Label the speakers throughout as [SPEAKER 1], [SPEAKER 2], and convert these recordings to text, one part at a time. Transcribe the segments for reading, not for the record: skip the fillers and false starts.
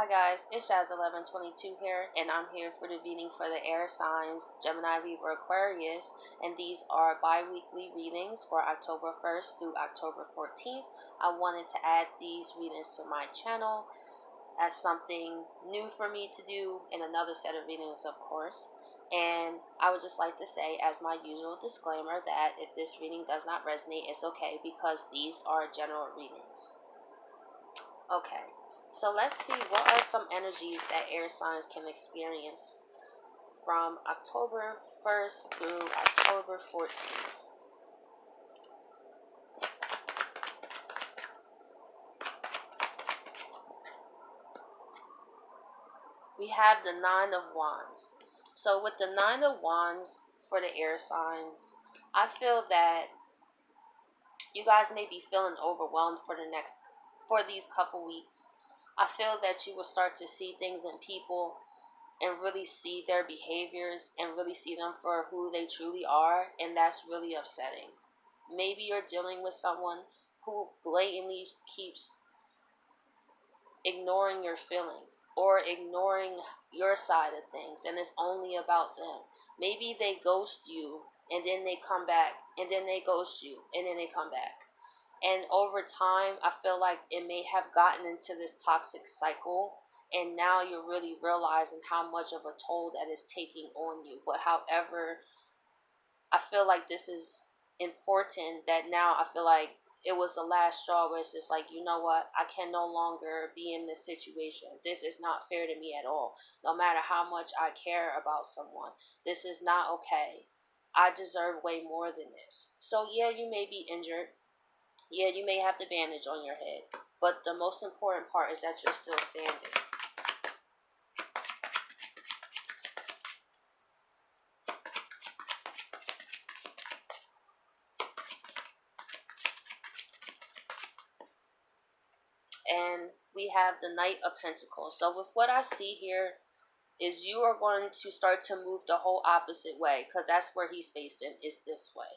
[SPEAKER 1] Hi guys, it's Jazz1122 here, and I'm here for the reading for the air signs Gemini, Libra, Aquarius, and these are bi-weekly readings for October 1st through October 14th. I wanted to add these readings to my channel as something new for me to do, and another set of readings, of course. And I would just like to say, as my usual disclaimer, that if this reading does not resonate, it's okay because these are general readings. Okay, so let's see what are some energies that air signs can experience from October 1st through October 14th. We have the Nine of Wands. So with the Nine of Wands for the air signs, I feel that you guys may be feeling overwhelmed for these couple weeks. I feel that you will start to see things in people and really see their behaviors and really see them for who they truly are, and that's really upsetting. Maybe you're dealing with someone who blatantly keeps ignoring your feelings or ignoring your side of things, and it's only about them. Maybe they ghost you and then they come back, and then they ghost you and then they come back. And over time, I feel like it may have gotten into this toxic cycle, and now you're really realizing how much of a toll that is taking on you. But however, I feel like this is important, that now I feel like it was the last straw where it's just like, you know what, I can no longer be in this situation. This is not fair to me at all. No matter how much I care about someone, this is not okay. I deserve way more than this. So yeah, you may be injured. Yeah, you may have the bandage on your head, but the most important part is that you're still standing. And we have the Knight of Pentacles. So with what I see here is you are going to start to move the whole opposite way, because that's where he's facing, is this way.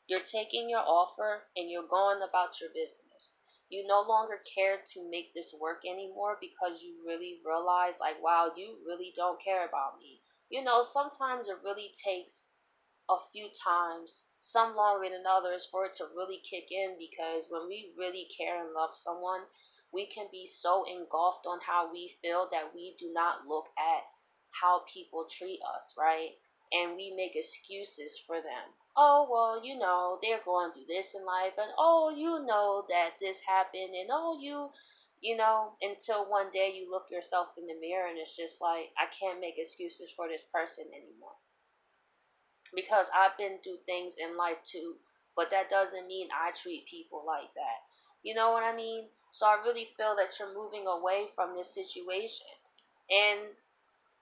[SPEAKER 1] You're taking your offer and you're going about your business. You no longer care to make this work anymore because you really realize, like, wow, you really don't care about me. You know, sometimes it really takes a few times, some longer than others, for it to really kick in, because when we really care and love someone, we can be so engulfed on how we feel that we do not look at how people treat us, right? And we make excuses for them. Oh, well, you know, they're going through this in life, and oh, you know that this happened, and oh, you know, until one day you look yourself in the mirror and it's just like, I can't make excuses for this person anymore, because I've been through things in life too, but that doesn't mean I treat people like that. You know what I mean? So I really feel that you're moving away from this situation. And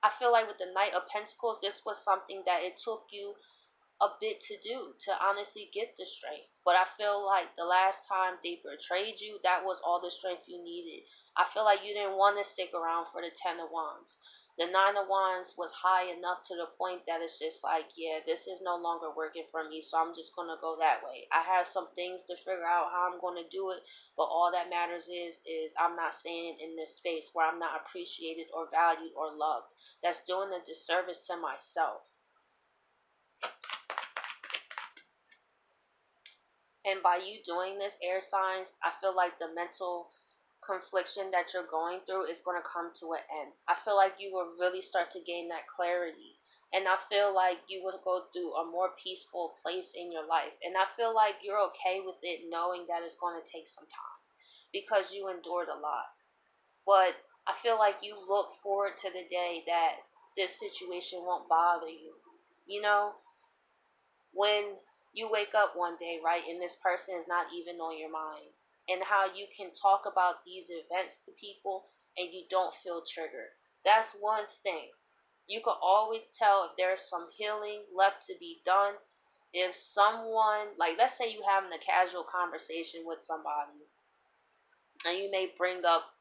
[SPEAKER 1] I feel like with the Knight of Pentacles, this was something that it took you a bit to do to honestly get the strength. But I feel like the last time they betrayed you, that was all the strength you needed. I feel like you didn't want to stick around for the Ten of Wands. The Nine of Wands was high enough to the point that it's just like, yeah, this is no longer working for me, so I'm just going to go that way. I have some things to figure out how I'm going to do it, but all that matters is I'm not staying in this space where I'm not appreciated or valued or loved. That's doing a disservice to myself. And by you doing this, air signs, I feel like the mental confliction that you're going through is going to come to an end. I feel like you will really start to gain that clarity. And I feel like you will go through a more peaceful place in your life. And I feel like you're okay with it, knowing that it's going to take some time because you endured a lot. But I feel like you look forward to the day that this situation won't bother you. You know, when you wake up one day, right, and this person is not even on your mind, and how you can talk about these events to people and you don't feel triggered. That's one thing. You can always tell if there's some healing left to be done. If someone, like, let's say you having a casual conversation with somebody and you may bring up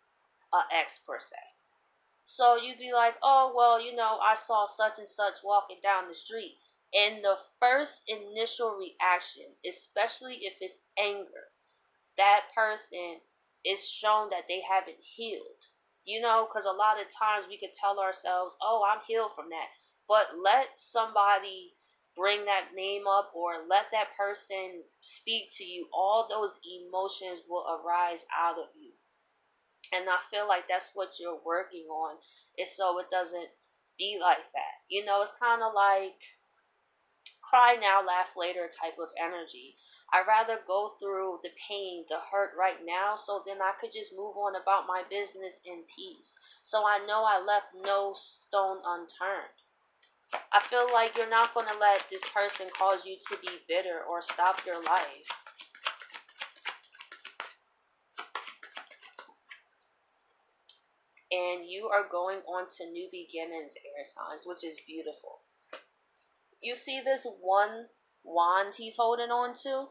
[SPEAKER 1] a ex per se. So you'd be like, oh, well, you know, I saw such and such walking down the street. And the first initial reaction, especially if it's anger, that person is shown that they haven't healed. You know, because a lot of times we could tell ourselves, oh, I'm healed from that. But let somebody bring that name up or let that person speak to you. All those emotions will arise out of you. And I feel like that's what you're working on, is so it doesn't be like that. You know, it's kind of like cry now, laugh later type of energy. I'd rather go through the pain, the hurt right now, so then I could just move on about my business in peace. So I know I left no stone unturned. I feel like you're not going to let this person cause you to be bitter or stop your life. And you are going on to new beginnings, air signs, which is beautiful. You see this one wand he's holding on to?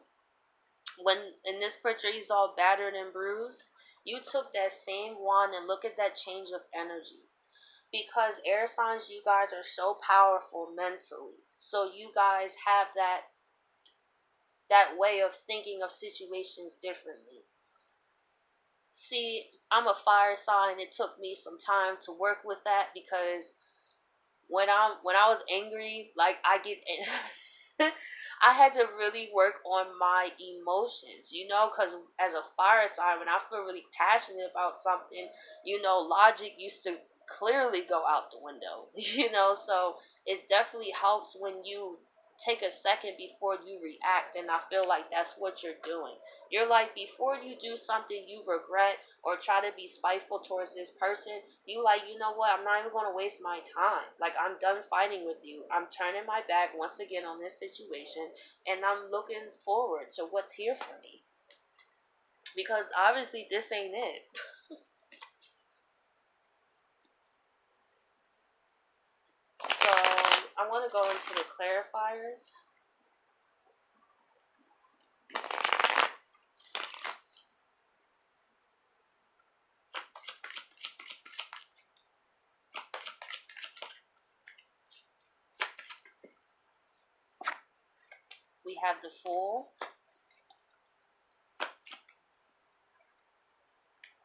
[SPEAKER 1] When in this picture he's all battered and bruised, you took that same wand and look at that change of energy. Because air signs, you guys are so powerful mentally. So you guys have that way of thinking of situations differently. See, I'm a fire sign. It took me some time to work with that because when I was angry, like I get I had to really work on my emotions, you know, because as a fire sign, when I feel really passionate about something, you know, logic used to clearly go out the window, you know, so it definitely helps when you take a second before you react, and I feel like that's what you're doing. You're like, before you do something you regret or try to be spiteful towards this person, you like, you know what, I'm not even going to waste my time. Like, I'm done fighting with you. I'm turning my back once again on this situation, and I'm looking forward to what's here for me. Because obviously this ain't it. So I want to go into the clarifiers. We have the Fool.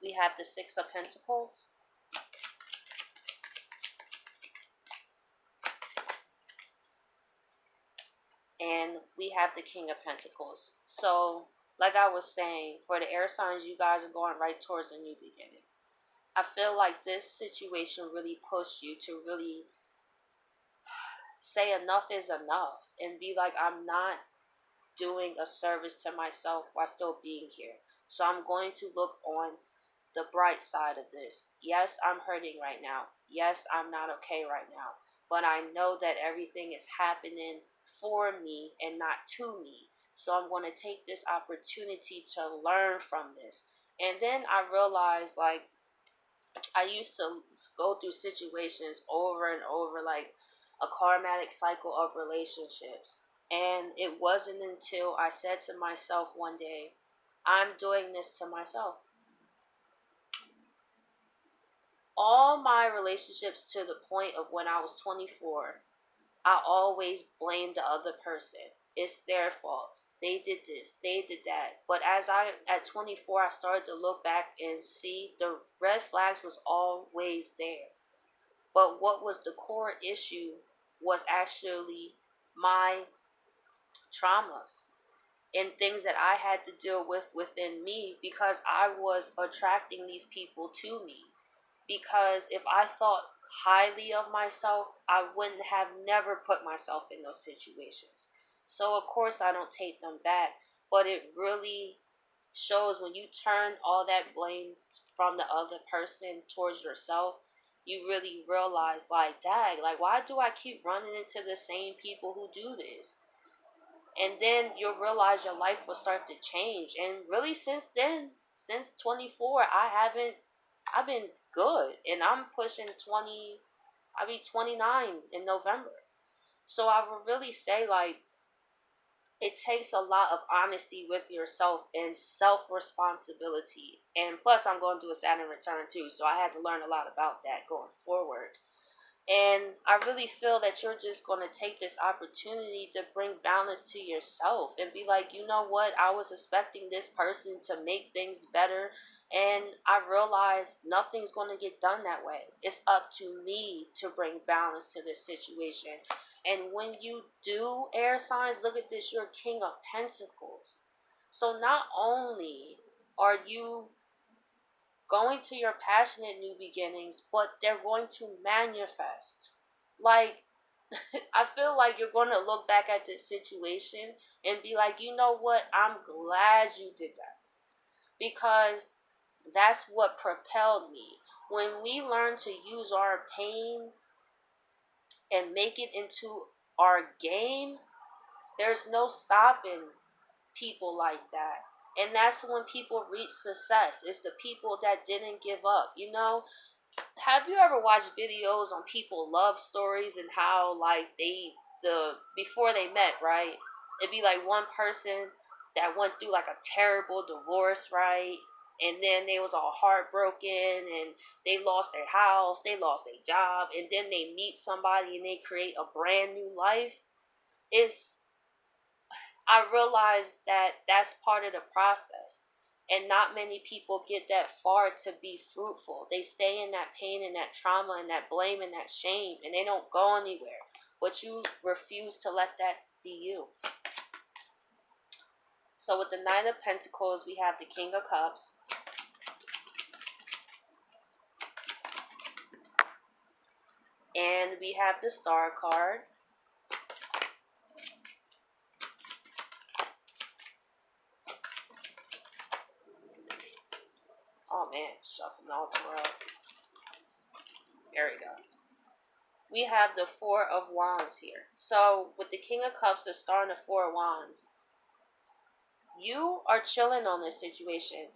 [SPEAKER 1] We have the Six of Pentacles. And we have the King of Pentacles. So, like I was saying, for the air signs, you guys are going right towards a new beginning. I feel like this situation really pushed you to really say enough is enough and be like, I'm not doing a service to myself while still being here. So I'm going to look on the bright side of this. Yes, I'm hurting right now. Yes, I'm not okay right now. But I know that everything is happening for me and not to me. So I'm going to take this opportunity to learn from this. And then I realized, like, I used to go through situations over and over, like a karmatic cycle of relationships. And it wasn't until I said to myself one day, I'm doing this to myself. All my relationships to the point of when I was 24, I always blamed the other person. It's their fault. They did this, they did that. But at 24, I started to look back and see the red flags was always there. But what was the core issue was actually my traumas and things that I had to deal with within me because I was attracting these people to me. Because if I thought highly of myself, I wouldn't have never put myself in those situations. So, of course, I don't take them back, but it really shows when you turn all that blame from the other person towards yourself, you really realize, like, dang, like, why do I keep running into the same people who do this? And then you'll realize your life will start to change. And really, since then, since 24, I've been good. And I'm pushing 20, I'll be 29 in November. So I would really say, like, it takes a lot of honesty with yourself and self responsibility. And plus, I'm going through a Saturn return too, so I had to learn a lot about that going forward. And I really feel that you're just going to take this opportunity to bring balance to yourself and be like, you know what? I was expecting this person to make things better, And I realized nothing's going to get done that way. It's up to me to bring balance to this situation. And when you do, air signs, look at this, you're King of Pentacles. So not only are you going to your passionate new beginnings, but they're going to manifest. Like, I feel like you're going to look back at this situation and be like, you know what? I'm glad you did that. Because that's what propelled me. When we learn to use our pain and make it into our game, there's no stopping people like that. And that's when people reach success. It's the people that didn't give up. You know, have you ever watched videos on people love stories and how like before they met, right? It'd be like one person that went through like a terrible divorce, right? And then they was all heartbroken and they lost their house, they lost their job, and then they meet somebody and they create a brand new life. It's I realized that that's part of the process. And not many people get that far to be fruitful. They stay in that pain and that trauma and that blame and that shame, and they don't go anywhere. But you refuse to let that be you. So with the Nine of Pentacles, we have the King of Cups. And we have the Star card. Oh man, shuffling all throughout. There we go. We have the Four of Wands here. So with the King of Cups, the Star, and the Four of Wands, you are chilling on this situation.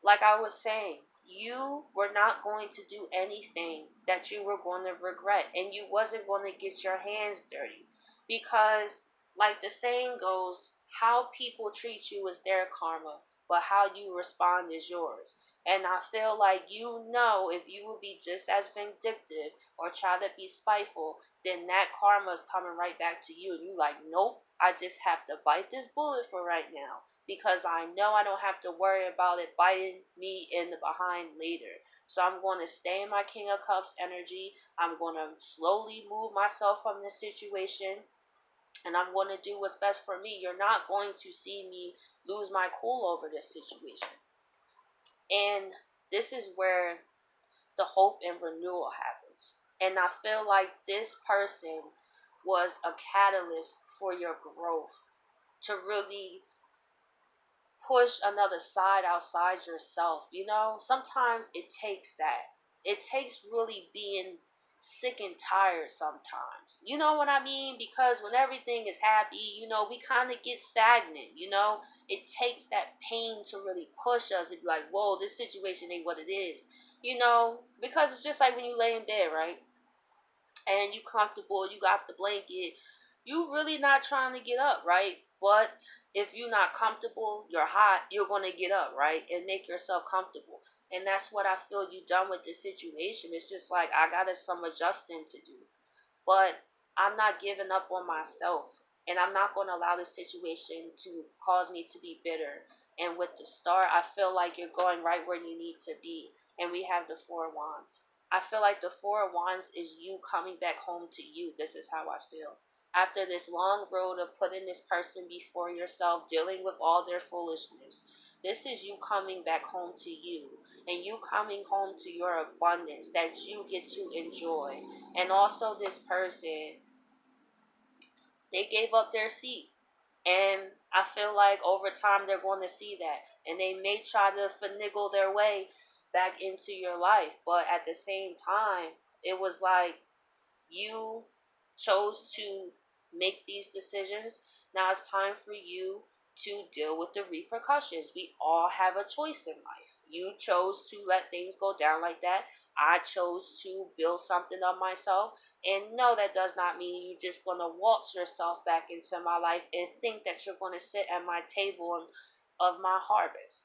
[SPEAKER 1] Like I was saying, you were not going to do anything that you were going to regret, and you wasn't going to get your hands dirty, because like the saying goes, how people treat you is their karma, but how you respond is yours. And I feel like, you know, if you will be just as vindictive or try to be spiteful, then that karma is coming right back to you. And you like, nope, I just have to bite this bullet for right now, because I know I don't have to worry about it biting me in the behind later. So I'm going to stay in my King of Cups energy. I'm going to slowly move myself from this situation, and I'm going to do what's best for me. You're not going to see me lose my cool over this situation. And this is where the hope and renewal happens. And I feel like this person was a catalyst for your growth, to really push another side outside yourself. You know, sometimes it takes that. It takes really being sick and tired sometimes. You know what I mean? Because when everything is happy, you know, we kind of get stagnant, you know? It takes that pain to really push us and be like, whoa, this situation ain't what it is. You know, because it's just like when you lay in bed, right? And you comfortable, you got the blanket, you really not trying to get up, right? But if you're not comfortable, you're hot, you're going to get up, right? And make yourself comfortable. And that's what I feel you done with this situation. It's just like, I got some adjusting to do. But I'm not giving up on myself. And I'm not going to allow this situation to cause me to be bitter. And with the Star, I feel like you're going right where you need to be. And we have the Four of Wands. I feel like the Four of Wands is you coming back home to you. This is how I feel. After this long road of putting this person before yourself, dealing with all their foolishness, this is you coming back home to you, and you coming home to your abundance that you get to enjoy. And also this person, they gave up their seat. And I feel like over time they're going to see that. And they may try to finagle their way back into your life. But at the same time, it was like you chose to make these decisions. Now it's time for you to deal with the repercussions. We all have a choice in life. You chose to let things go down like that. I chose to build something of myself. And no, that does not mean you're just going to waltz yourself back into my life and think that you're going to sit at my table of my harvest.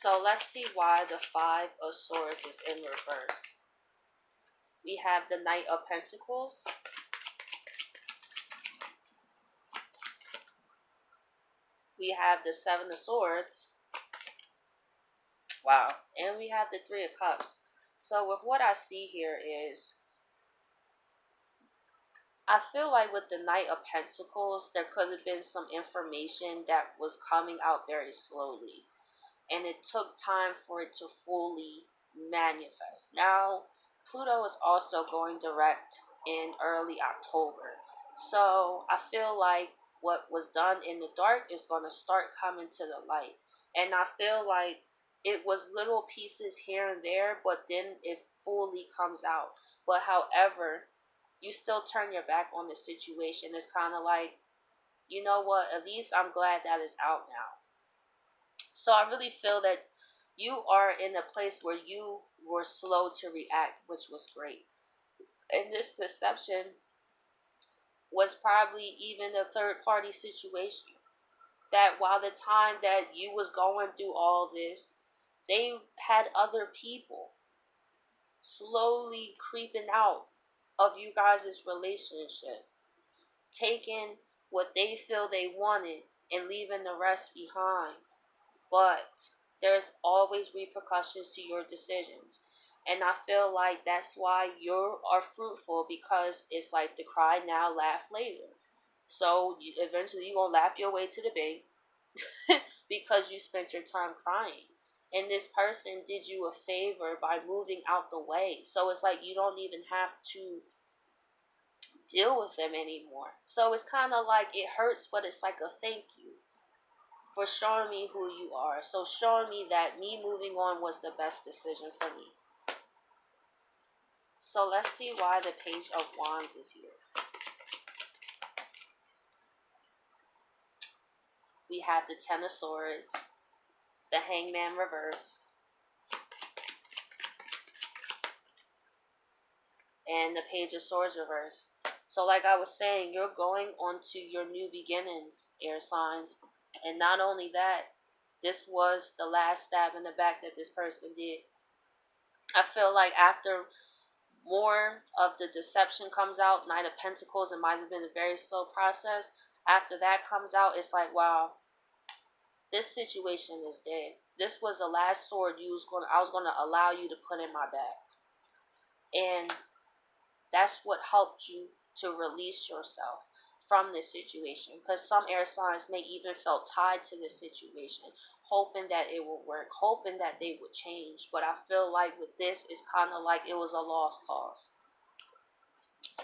[SPEAKER 1] So let's see why the Five of Swords is in reverse. We have the Knight of Pentacles. We have the Seven of Swords. Wow. And we have the Three of Cups. So with what I see here is, I feel like with the Knight of Pentacles, there could have been some information that was coming out very slowly, and it took time for it to fully manifest. Now, Pluto is also going direct in early October. So I feel like what was done in the dark is going to start coming to the light. And I feel like it was little pieces here and there, but then it fully comes out. But however, you still turn your back on the situation. It's kind of like, you know what, at least I'm glad that it's out now. So I really feel that you are in a place where you were slow to react, which was great. And this deception was probably even a third party situation. That while the time that you was going through all this, they had other people slowly creeping out of you guys' relationship, taking what they feel they wanted and leaving the rest behind. But there's always repercussions to your decisions. And I feel like that's why you are fruitful, because it's like the cry now, laugh later. So eventually you're going to laugh your way to the bank because you spent your time crying. And this person did you a favor by moving out the way. So it's like you don't even have to deal with them anymore. So it's kind of like it hurts, but it's like a thank you for showing me who you are. So showing me that me moving on was the best decision for me. So let's see why the Page of Wands is here. We have the Ten of Swords, the Hangman reverse, and the Page of Swords reverse. So like I was saying, you're going on to your new beginnings, air signs. And not only that, this was the last stab in the back that this person did. I feel like after more of the deception comes out, Knight of Pentacles, it might have been a very slow process. After that comes out, it's like, wow, this situation is dead. This was the last sword I was gonna allow you to put in my back. And that's what helped you to release yourself from this situation. Because some air signs may even felt tied to this situation, hoping that it would work, hoping that they would change. But I feel like with this, it's kind of like it was a lost cause.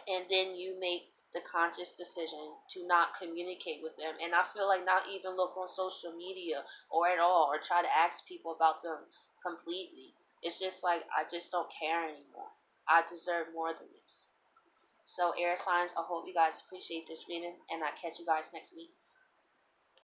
[SPEAKER 1] And then you make the conscious decision to not communicate with them. And I feel like not even look on social media or at all, or try to ask people about them completely. It's just like, I just don't care anymore. I deserve more than this. So air signs, I hope you guys appreciate this reading, and I'll catch you guys next week.